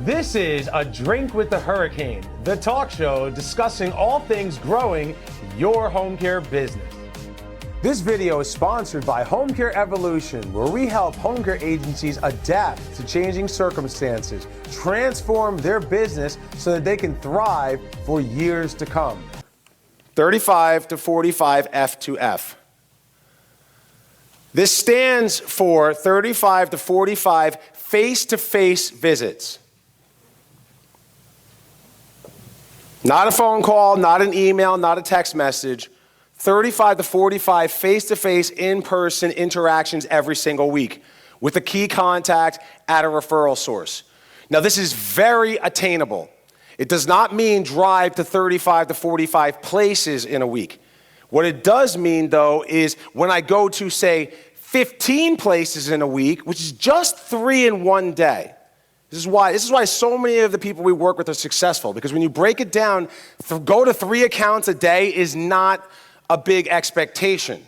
This is A Drink with the Hurricane, the talk show discussing all things growing your home care business. This video is sponsored by Home Care Evolution, where we help home care agencies adapt to changing circumstances, transform their business so that they can thrive for years to come. 35 to 45 F2F. This stands for 35 to 45 face-to-face visits. Not a phone call, not an email, not a text message. 35 to 45 face-to-face, in-person interactions every single week with a key contact at a referral source. Now, this is very attainable. It does not mean drive to 35 to 45 places in a week. What it does mean, though, is when I go to, say, 15 places in a week, which is just 3 in one day. This is why so many of the people we work with are successful, because when you break it down, go to 3 accounts a day is not a big expectation.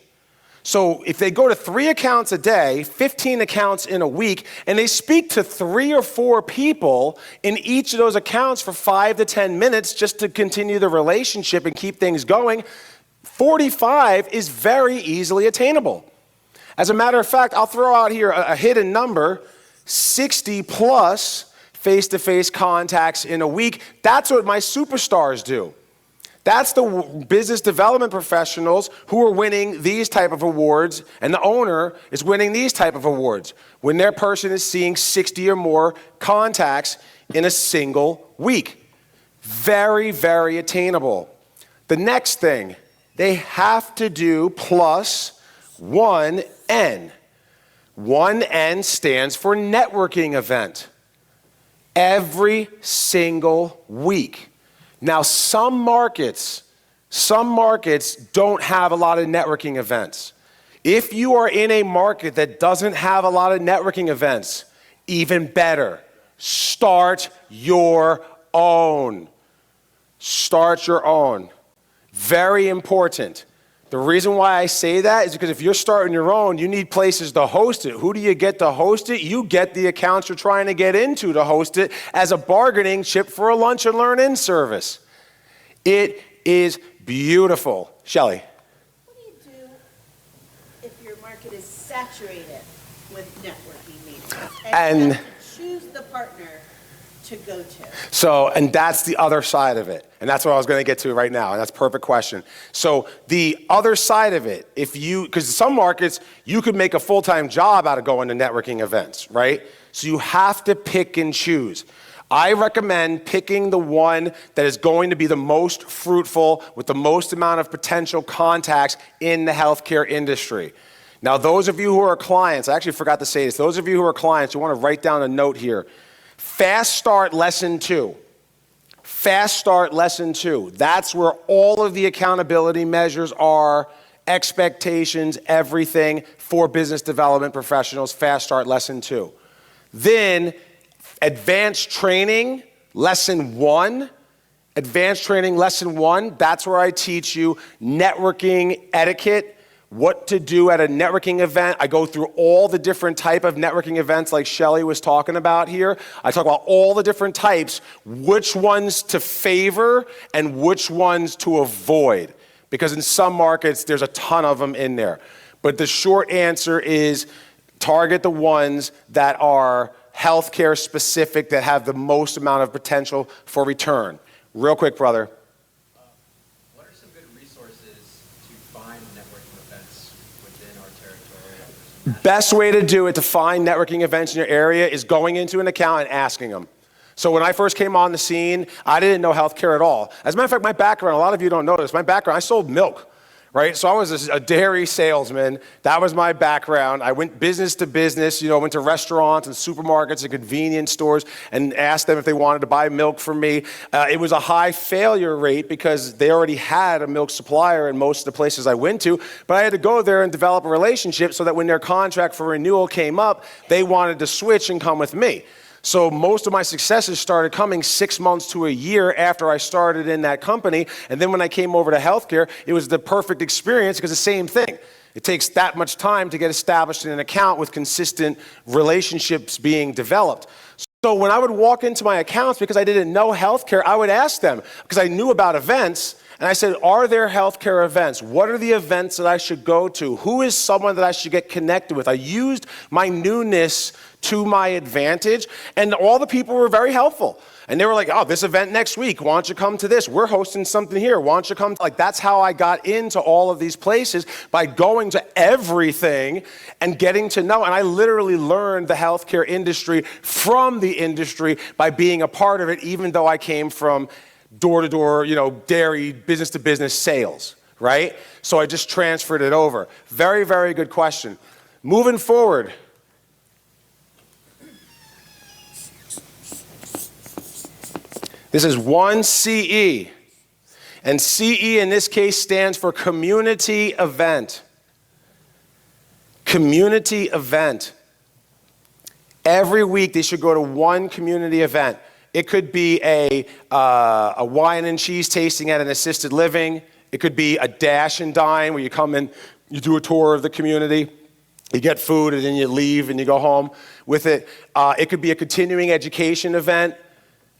So if they go to 3 accounts a day, 15 accounts in a week, and they speak to 3 or 4 people in each of those accounts for 5 to 10 minutes just to continue the relationship and keep things going, 45 is very easily attainable. As a matter of fact, I'll throw out here a hidden number, 60 plus face-to-face contacts in a week. That's what my superstars do. That's the business development professionals who are winning these type of awards, and the owner is winning these type of awards when their person is seeing 60 or more contacts in a single week. Very, very attainable. The next thing, they have to do plus 1N. 1N stands for networking event. Every single week. Now, some markets don't have a lot of networking events. If you are in a market that doesn't have a lot of networking events, even better, start your own. Start your own. Very important. The reason why I say that is because if you're starting your own, you need places to host it. Who do you get to host it? You get the accounts you're trying to get into to host it as a bargaining chip for a lunch and learn-in service. It is beautiful. Shelley. What do you do if your market is saturated with networking meetings and you have to choose the partner to go to? And that's the other side of it. And that's what I was going to get to right now. And that's a perfect question. So the other side of it, because some markets, you could make a full-time job out of going to networking events, right? So you have to pick and choose. I recommend picking the one that is going to be the most fruitful with the most amount of potential contacts in the healthcare industry. Now, those of you who are clients, I actually forgot to say this, those of you who are clients, you want to write down a note here. Fast Start Lesson 2. Fast Start Lesson 2. That's where all of the accountability measures are, expectations, everything for business development professionals. Fast Start Lesson 2. Then Advanced Training Lesson 1. Advanced Training Lesson 1. That's where I teach you networking etiquette, what to do at a networking event. I go through all the different type of networking events like Shelley was talking about here. I talk about all the different types, which ones to favor and which ones to avoid. Because in some markets, there's a ton of them in there. But the short answer is target the ones that are healthcare specific, that have the most amount of potential for return. Real quick, brother. What are some good resources to find networking events within our territory? Best way to do it to find networking events in your area is going into an account and asking them. So when I first came on the scene, I didn't know healthcare at all. As a matter of fact, my background, a lot of you don't know this, my background, I sold milk. Right? So I was a dairy salesman. That was my background. I went business to business, went to restaurants and supermarkets and convenience stores and asked them if they wanted to buy milk from me. It was a high failure rate because they already had a milk supplier in most of the places I went to, but I had to go there and develop a relationship so that when their contract for renewal came up, they wanted to switch and come with me. So most of my successes started coming 6 months to a year after I started in that company. And then when I came over to healthcare, it was the perfect experience because the same thing. It takes that much time to get established in an account with consistent relationships being developed. So when I would walk into my accounts, because I didn't know healthcare, I would ask them, because I knew about events, and I said, are there healthcare events? What are the events that I should go to? Who is someone that I should get connected with? I used my newness to my advantage, and all the people were very helpful. And they were like, oh, this event next week, why don't you come to this? We're hosting something here, why don't you come? Like, that's how I got into all of these places, by going to everything and getting to know. And I literally learned the healthcare industry from the industry by being a part of it, even though I came from door-to-door, dairy, business-to-business sales, right? So I just transferred it over. Very, very good question. Moving forward. This is 1 CE, and CE in this case stands for community event. Community event. Every week they should go to one community event. It could be a wine and cheese tasting at an assisted living. It could be a dash and dine where you come in, you do a tour of the community, you get food, and then you leave and you go home with it. It could be a continuing education event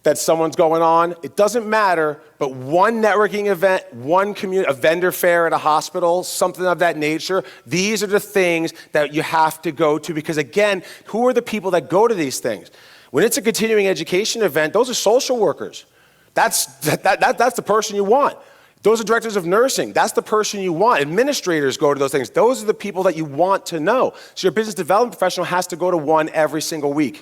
that someone's going on. It doesn't matter, but one networking event, a vendor fair at a hospital, something of that nature, these are the things that you have to go to, because again, who are the people that go to these things? When it's a continuing education event, those are social workers. That's the person you want. Those are directors of nursing. That's the person you want. Administrators go to those things. Those are the people that you want to know. So your business development professional has to go to one every single week.